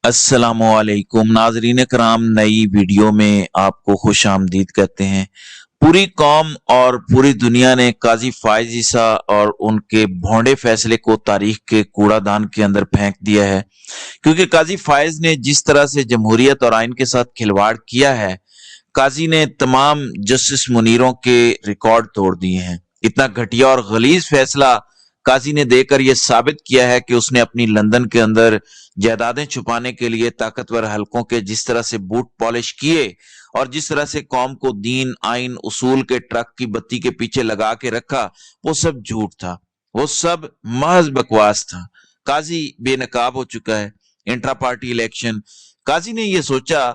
अस्सलाम वालेकुम नाजरीन कराम, नई वीडियो में आपको खुश आमदीद कहते हैं। पूरी कौम और पूरी दुनिया ने काजी फायज ईसा और उनके भोंडे फैसले को तारीख के कूड़ादान के अंदर फेंक दिया है, क्योंकि काजी फायज ने जिस तरह से जमहूरियत और आइन के साथ खिलवाड़ किया है, काजी ने तमाम जस्टिस मुनीरों के रिकॉर्ड तोड़ दिए हैं। इतना घटिया और गलीज फैसला काजी ने देकर यह साबित किया है कि उसने अपनी लंदन के अंदर जायदादें छुपाने के लिए ताकतवर हलकों के जिस तरह से बूट पॉलिश किए और जिस तरह से कौम को दीन आइन उसूल के ट्रक की बत्ती के पीछे लगा के रखा, वो सब झूठ था, वो सब महज बकवास था। काजी बेनकाब हो चुका है। इंट्रा पार्टी इलेक्शन, काजी ने यह सोचा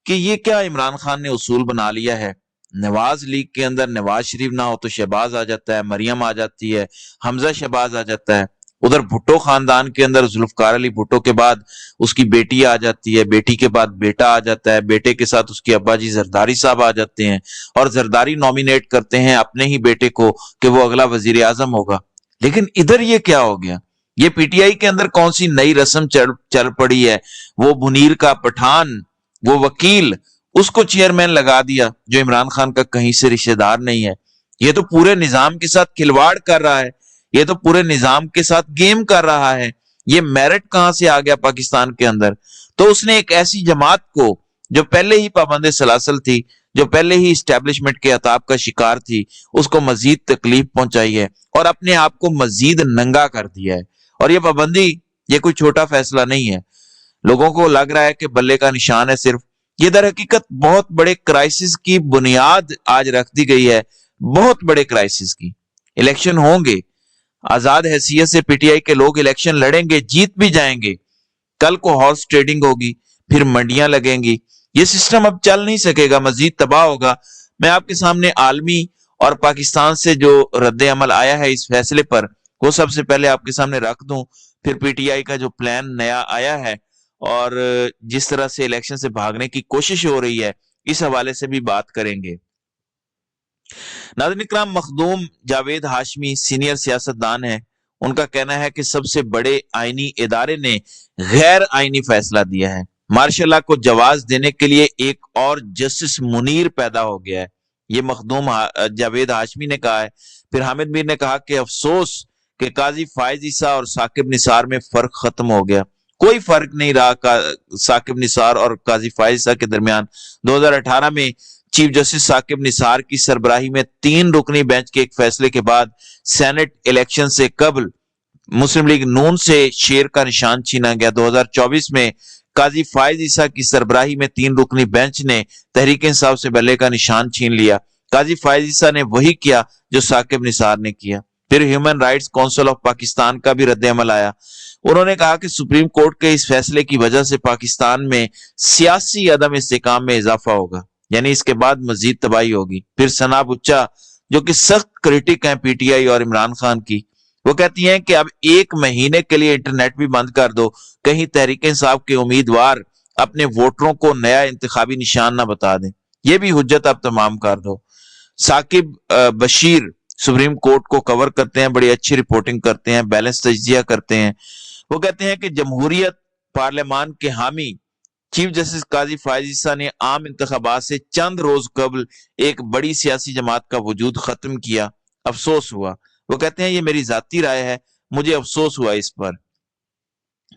कि ये क्या इमरान खान ने उसूल बना लिया है, नवाज लीग के अंदर नवाज शरीफ ना हो तो शहबाज आ जाता है, मरियम आ जाती है, हमजा शहबाज आ जाता है। उधर भुट्टो खानदान के अंदर जुल्फकार अली भुट्टो के बाद उसकी बेटी आ जाती है, बेटी के बाद बेटा आ जाता है, बेटे के साथ उसके अब्बा जी जरदारी साहब आ जाते हैं और जरदारी नॉमिनेट करते हैं अपने ही बेटे को कि वो अगला वजीर आजम होगा। लेकिन इधर ये क्या हो गया? ये पीटीआई के अंदर कौन सी नई रस्म चल पड़ी है? वो मुनीर का पठान, वो वकील, उसको चेयरमैन लगा दिया जो इमरान खान का कहीं से रिश्तेदार नहीं है। ये तो पूरे निजाम के साथ खिलवाड़ कर रहा है, ये तो पूरे निजाम के साथ गेम कर रहा है। ये मेरिट कहां से आ गया पाकिस्तान के अंदर? तो उसने एक ऐसी जमात को जो पहले ही पाबंद सलासल थी, जो पहले ही इस्टेब्लिशमेंट के अताब का शिकार थी, उसको मजीद तकलीफ पहुंचाई है और अपने आप को मजीद नंगा कर दिया है। और ये पाबंदी, ये कोई छोटा फैसला नहीं है। लोगों को लग रहा है कि बल्ले का निशान है सिर्फ, ये दर हकीकत बहुत बड़े क्राइसिस की बुनियाद आज रख दी गई है, बहुत बड़े क्राइसिस की। इलेक्शन होंगे, आजाद हैसियत से पीटीआई के लोग इलेक्शन लड़ेंगे, जीत भी जाएंगे। कल को हॉर्स ट्रेडिंग होगी, फिर मंडियां लगेंगी। ये सिस्टम अब चल नहीं सकेगा, मजीद तबाह होगा। मैं आपके सामने आलमी और पाकिस्तान से जो रद्द अमल आया है इस फैसले पर, वो सबसे पहले आपके सामने रख दूं, फिर पीटीआई का जो प्लान नया आया है और जिस तरह से इलेक्शन से भागने की कोशिश हो रही है, इस हवाले से भी बात करेंगे। नाज़रीन इकराम, मखदूम जावेद हाशमी सीनियर सियासतदान है। उनका कहना है कि सबसे बड़े आईनी इदारे ने गैर आईनी फैसला दिया है। मार्शल लॉ को जवाज देने के लिए एक और जस्टिस मुनीर पैदा हो गया है, ये मखदूम जावेद हाशमी ने कहा है। फिर हामिद मीर ने कहा कि अफसोस कि काजी फायज ईसा और साकिब निसार में फर्क खत्म हो गया। कोई फर्क नहीं रहा साकिब निसार और काजी फायज ईसा के दरमियान। 2018 में चीफ जस्टिस साकिब निसार की सरबराही में 3 रुकनी बेंच के एक फैसले के बाद सेनेट इलेक्शन से कबल मुस्लिम लीग नून से शेर का निशान छीना गया। 2024 में काजी फायज ईसा की सरबराही में 3 रुकनी बेंच ने तहरीक इंसाफ से बल्ले का निशान छीन लिया। काजी फायज ईसा ने वही किया जो साकिब निसार ने किया। फिर human rights council of Pakistan का भी रद्द अमल आया। उन्होंने कहा कि सुप्रीम कोर्ट के इस फैसले की वजह से पाकिस्तान में सियासी अदम इस्तेकाम में इजाफा होगा, यानी इसके बाद मजीद तबाही होगी। फिर सना बुच्चा, जो कि सख्त क्रिटिक हैं पीटीआई और इमरान खान की, वो कहती हैं कि अब 1 महीने के लिए इंटरनेट भी बंद कर दो, कहीं तहरीक इंसाफ के उम्मीदवार अपने वोटरों को नया इंतखाबी निशान ना बता दें। ये भी हुज्जत अब तमाम कर दो। साकिब बशीर सुप्रीम कोर्ट को कवर करते हैं, बड़ी अच्छी रिपोर्टिंग करते हैं, बैलेंस तजिया करते हैं। वो कहते हैं कि जमहूरियत पार्लियामान के हामी चीफ जस्टिस काजी फायज ईसा ने आम इंतखाबात से चंद रोज कबल एक बड़ी सियासी जमात का वजूद खत्म किया। अफसोस हुआ। वो कहते हैं ये मेरी जाती राय है, मुझे अफसोस हुआ इस पर।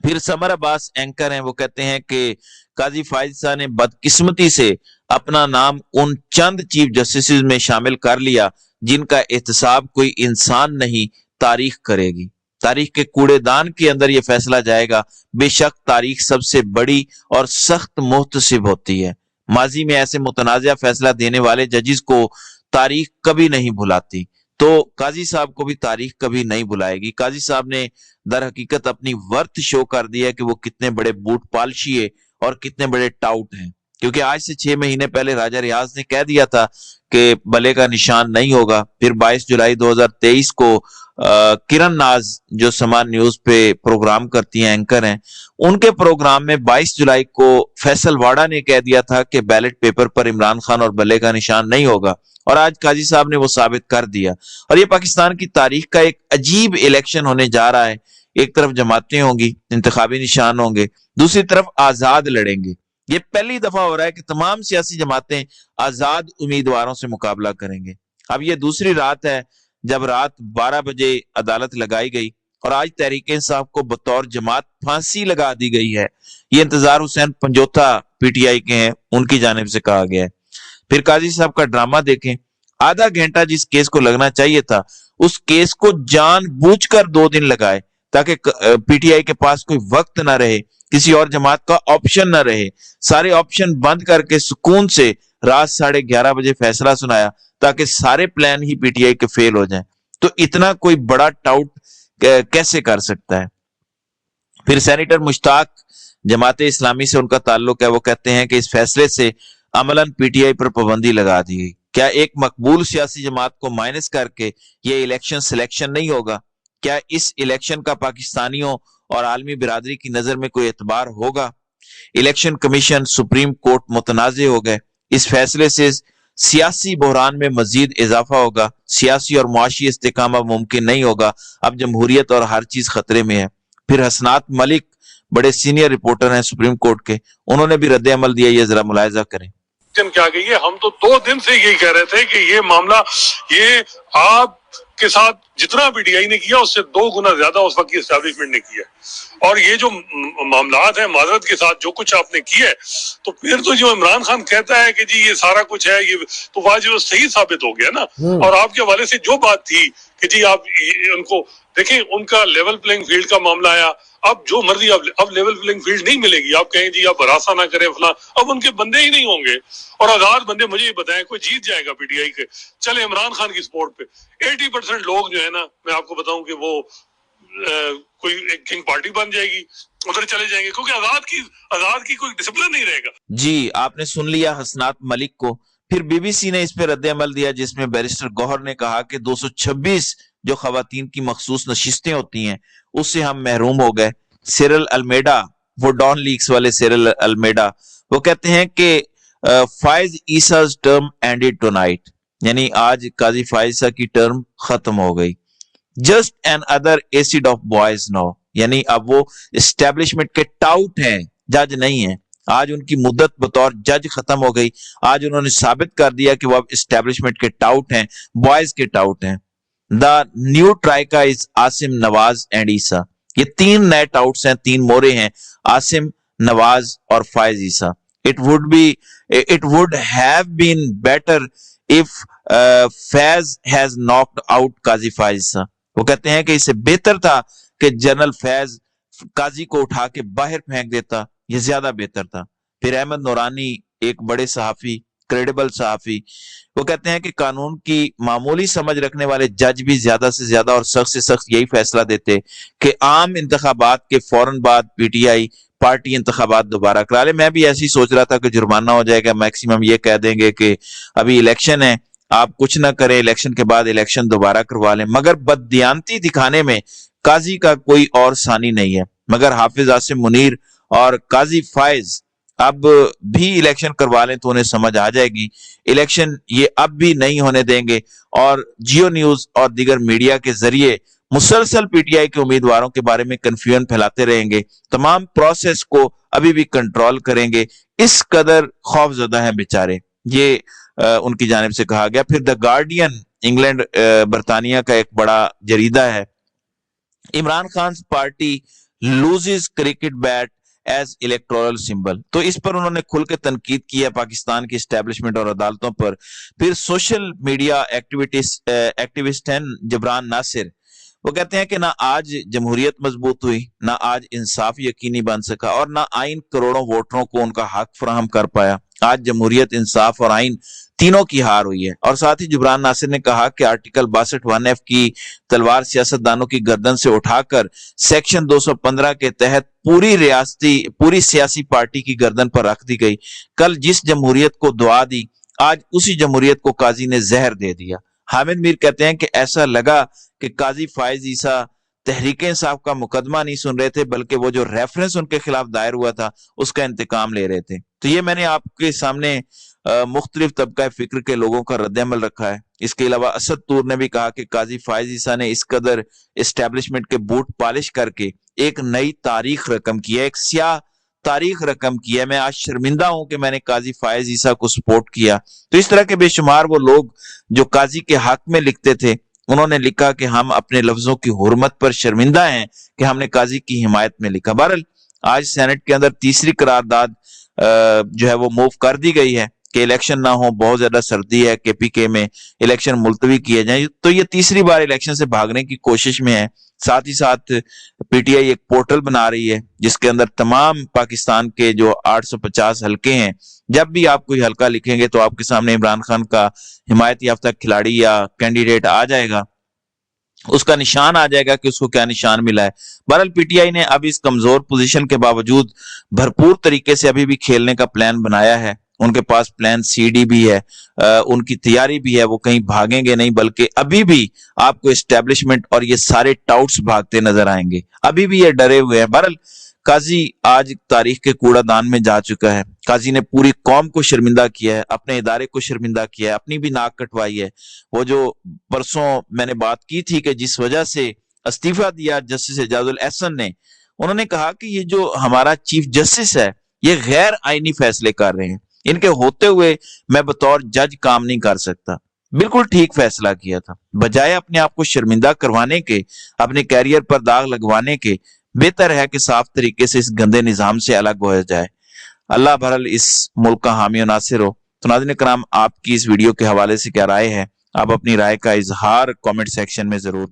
फिर समर अब्बास एंकर हैं, वो कहते हैं कि काजी फायज ईसा ने बदकिस्मती से अपना नाम उन चंद चीफ जस्टिस में शामिल कर लिया जिनका एहतसाब कोई इंसान नहीं, तारीख करेगी। तारीख के कूड़ेदान के अंदर यह फैसला जाएगा। बेशक तारीख सबसे बड़ी और सख्त मुहतसिब होती है। माजी में ऐसे मुतनाज़ा फैसला देने वाले जजिस को तारीख कभी नहीं भुलाती, तो काजी साहब को भी तारीख कभी नहीं भुलाएगी। काजी साहब ने दर हकीकत अपनी वर्थ शो कर दिया है कि वो कितने बड़े बूट पालशिए और कितने बड़े टाउट हैं, क्योंकि आज से 6 महीने पहले राजा रियाज ने कह दिया था कि बल्ले का निशान नहीं होगा। फिर 22 जुलाई 2023 को किरण नाज, जो समा न्यूज पे प्रोग्राम करती हैं, एंकर हैं, उनके प्रोग्राम में 22 जुलाई को फैसल वाड़ा ने कह दिया था कि बैलेट पेपर पर इमरान खान और बल्ले का निशान नहीं होगा, और आज काजी साहब ने वो साबित कर दिया। और ये पाकिस्तान की तारीख का एक अजीब इलेक्शन होने जा रहा है। ایک طرف جماعتیں ہوں گی، انتخابی نشان ہوں گے، دوسری طرف آزاد لڑیں گے. یہ پہلی دفعہ ہو رہا ہے کہ تمام سیاسی جماعتیں آزاد امیدواروں سے مقابلہ کریں گے. اب یہ دوسری رات ہے جب رات 12 بجے عدالت لگائی گئی اور آج تحریک انصاف کو بطور جماعت پھانسی لگا دی گئی ہے. یہ انتظار حسین پنجوتھا پی ٹی آئی کے ہیں، ان کی جانب سے کہا گیا ہے. پھر قاضی صاحب کا ڈرامہ دیکھیں. آدھا گھنٹہ جس کیس کو لگنا چاہیے تھا اس کیس کو جان بوجھ کر 2 دن لگائے تاکہ پی ٹی آئی کے پاس کوئی وقت نہ رہے، کسی اور جماعت کا آپشن نہ رہے. سارے آپشن بند کر کے سکون سے رات 11:30 بجے فیصلہ سنایا تاکہ سارے plan he P T I کے فیل ہو جائیں. تو اتنا کوئی بڑا ٹاؤٹ کیسے کر سکتا ہے؟ پھر سینیٹر مشتاق، جماعت اسلامی سے ان کا تعلق ہے، وہ کہتے ہیں کہ اس فیصلے سے عملاً پی ٹی آئی پر پابندی لگا دی گئی. کیا ایک مقبول سیاسی جماعت کو مائنس کر کے یہ الیکشن سلیکشن نہیں ہوگا؟ کیا اس الیکشن کا پاکستانیوں اور عالمی برادری کی نظر میں کوئی اعتبار ہوگا؟ الیکشن کمیشن، سپریم کورٹ متنازع ہو گئے. اس فیصلے سے سیاسی بحران میں مزید اضافہ ہوگا، سیاسی اور معاشی استحکام اب ممکن نہیں ہوگا. اب جمہوریت اور ہر چیز خطرے میں ہے. پھر حسنات ملک بڑے سینئر رپورٹر ہیں سپریم کورٹ کے، انہوں نے بھی رد عمل دیا. یہ ذرا ملاحظہ کریں. کیا گئی ہے؟ ہم تو 2 دن سے یہی کہہ رہے تھے کہ یہ معاملہ، یہ آپ کے ساتھ جتنا پی ٹی آئی نے کیا اس سے 2 گنا زیادہ اس وقت کی اسٹیبلشمنٹ نے کیا. اور یہ جو معاملات ہیں معذرت کے ساتھ جو کچھ آپ نے کیا ہے، تو پھر تو جو عمران خان کہتا ہے کہ جی یہ سارا کچھ ہے، یہ تو واجب صحیح ثابت ہو گیا نا. اور آپ کے حوالے سے جو بات تھی کہ جی آپ ان کو دیکھیں، ان کا لیول پلینگ فیلڈ کا معاملہ آیا. اب جو مرضی اب لیول پلینگ فیلڈ نہیں ملے گی. آپ کہیں جی آپ ہراساں نہ کریں فلاں، اب ان کے بندے ہی نہیں ہوں گے. اور آزاد بندے مجھے یہ بتائیں کوئی جیت جائے گا پی ٹی آئی کے؟ چلے عمران خان کی سپورٹ پہ 80% لوگ جو ہے نا، میں آپ کو بتاؤں کہ وہ کوئی ایک کنگ پارٹی بن جائے گی، ادھر چلے جائیں گے، کیونکہ آزاد کی کوئی ڈسپلن نہیں رہے گا. جی آپ نے سن لیا حسنات ملک کو. پھر بی بی سی نے اس پہ رد عمل دیا جس میں بیرسٹر گوہر نے کہا کہ 226 جو خواتین کی مخصوص نشستیں ہوتی ہیں اس سے ہم محروم ہو گئے. سیرل المیڈا، وہ ڈان لیکس والے سیرل المیڈا، وہ کہتے ہیں کہ فائز عیسیٰ's ٹرم اینڈڈ ٹونائٹ، یعنی آج قاضی فائز عیسیٰ کی ٹرم ختم ہو گئی. Just another set of boys no, یعنی اب وہ اسٹیبلشمنٹ کے ٹاؤٹ ہیں، جج نہیں ہیں. آج ان کی مدت بطور جج ختم ہو گئی. آج انہوں نے ثابت کر دیا کہ وہ اب اسٹیبلشمنٹ کے ٹاؤٹ ہیں، بوائز کے ٹاؤٹ ہیں. The new troika is Asim, Nawaz and Isa. یہ 3 نئے ٹاؤٹس ہیں، 3 مورے ہیں، عاصم، نواز اور فائز عیسیٰ. It would have been better if Faiz has knocked out قاضی فائز عیسیٰ. وہ کہتے ہیں کہ اس سے بہتر تھا کہ جنرل فیض قاضی کو اٹھا کے باہر پھینک دیتا، یہ زیادہ بہتر تھا. پھر احمد نورانی، ایک بڑے صحافی، کریڈیبل صحافی، وہ کہتے ہیں کہ قانون کی معمولی سمجھ رکھنے والے جج بھی زیادہ سے زیادہ اور سخت سے سخت یہی فیصلہ دیتے کہ عام انتخابات کے فوراً بعد پی ٹی آئی پارٹی انتخابات دوبارہ کرا لے. میں بھی ایسی سوچ رہا تھا کہ جرمانہ ہو جائے گا، میکسیمم یہ کہہ دیں گے کہ ابھی الیکشن ہے، آپ کچھ نہ کریں، الیکشن کے بعد الیکشن دوبارہ کروا لیں. مگر بددیانتی دکھانے میں قاضی کا کوئی اور ثانی نہیں ہے. مگر حافظ عاصم منیر اور قاضی فائز اب بھی الیکشن کروا لیں تو انہیں سمجھ آ جائے گی. الیکشن یہ اب بھی نہیں ہونے دیں گے اور جیو نیوز اور دیگر میڈیا کے ذریعے مسلسل پی ٹی آئی کے امیدواروں کے بارے میں کنفیوژن پھیلاتے رہیں گے. تمام پروسیس کو ابھی بھی کنٹرول کریں گے. اس قدر خوف زدہ ہیں بیچارے، یہ ان کی جانب سے کہا گیا. پھر دا گارڈین، انگلینڈ برطانیہ کا ایک بڑا جریدہ ہے، Imran Khan party loses cricket bat as electoral symbol. تو اس پر انہوں نے کھل کے تنقید کی ہے پاکستان کی اسٹیبلشمنٹ اور عدالتوں پر. پھر سوشل میڈیا ایکٹیوسٹ ہیں جبران ناصر، وہ کہتے ہیں کہ نہ آج جمہوریت مضبوط ہوئی، نہ آج انصاف یقینی بن سکا، اور نہ آئین کروڑوں ووٹروں کو ان کا حق فراہم کر پایا. آج جمہوریت، انصاف اور آئین تینوں کی ہار ہوئی ہے. اور ساتھ ہی جبران ناصر نے کہا کہ آرٹیکل 62(1)(f) کی تلوار سیاستدانوں کی گردن سے اٹھا کر سیکشن 215 کے تحت پوری سیاسی پارٹی کی گردن پر رکھ دی گئی. کل جس جمہوریت کو دعا دی، آج اسی جمہوریت کو قاضی نے زہر دے دیا. حامد میر کہتے ہیں کہ ایسا لگا کہ قاضی فائز عیسیٰ تحریک انصاف کا مقدمہ نہیں سن رہے تھے، بلکہ وہ جو ریفرنس ان کے خلاف دائر ہوا تھا اس کا انتقام لے رہے تھے. تو یہ میں نے آپ کے سامنے मुख्तलिफ तबका फिक्र के लोगों का रद्द-ए-अमल रखा है। इसके अलावा असद तूर ने भी कहा कि काजी फायज ईसा ने इस कदर एस्टेब्लिशमेंट के बूट पॉलिश करके एक नई तारीख रकम की है, एक स्याह तारीख रकम की है। मैं आज शर्मिंदा हूं कि मैंने काजी फायज ईसा को सपोर्ट किया। तो इस तरह के बेशुमार वो लोग जो काजी के हक में लिखते थे, उन्होंने लिखा कि हम अपने लफ्जों की हुर्मत पर शर्मिंदा हैं कि हमने काजी की हिमायत में लिखा। बहरहाल आज सेनेट के अंदर तीसरी करारदाद जो है वो मूव कर दी गई है कि इलेक्शन ना हो, बहुत ज्यादा सर्दी है, केपीके में इलेक्शन मुलतवी किए जाए। तो ये तीसरी बार इलेक्शन से भागने की कोशिश में है। साथ ही साथ पीटीआई एक पोर्टल बना रही है जिसके अंदर तमाम पाकिस्तान के जो 850 हलके हैं, जब भी आप कोई हलका लिखेंगे तो आपके सामने इमरान खान का हिमायत याफ्ता खिलाड़ी या कैंडिडेट आ जाएगा, उसका निशान आ जाएगा कि उसको क्या निशान मिला है। बहरहाल पीटीआई ने अब इस कमजोर पोजीशन के बावजूद भरपूर तरीके से अभी भी खेलने का प्लान बनाया है। उनके पास प्लान सीडी भी है, उनकी तैयारी भी है, वो कहीं भागेंगे नहीं, बल्कि अभी भी आपको एस्टेब्लिशमेंट और ये सारे टाउट्स भागते नजर आएंगे, अभी भी ये डरे हुए हैं। बहरहाल काजी आज तारीख के कूड़ादान में जा चुका है। काजी ने पूरी कौम को शर्मिंदा किया है, अपने इदारे को शर्मिंदा किया है, अपनी भी नाक कटवाई है। वो जो परसों मैंने बात की थी कि जिस वजह से इस्तीफा दिया जस्टिस एजाजुल एहसन ने, उन्होंने कहा कि ये जो हमारा चीफ जस्टिस है ये गैर आईनी फैसले कर रहे हैं, इनके होते हुए मैं बतौर जज काम नहीं कर सकता। बिल्कुल ठीक फैसला किया था। बजाय अपने आप को शर्मिंदा करवाने के, अपने कैरियर पर दाग लगवाने के, बेहतर है कि साफ तरीके से इस गंदे निजाम से अलग हो जाए। अल्लाह बहरहाल इस मुल्क का हामी और नासिर हो। तो नाज़रीन कराम, आपकी इस वीडियो के हवाले से क्या राय है? आप अपनी राय का इजहार कमेंट सेक्शन में जरूर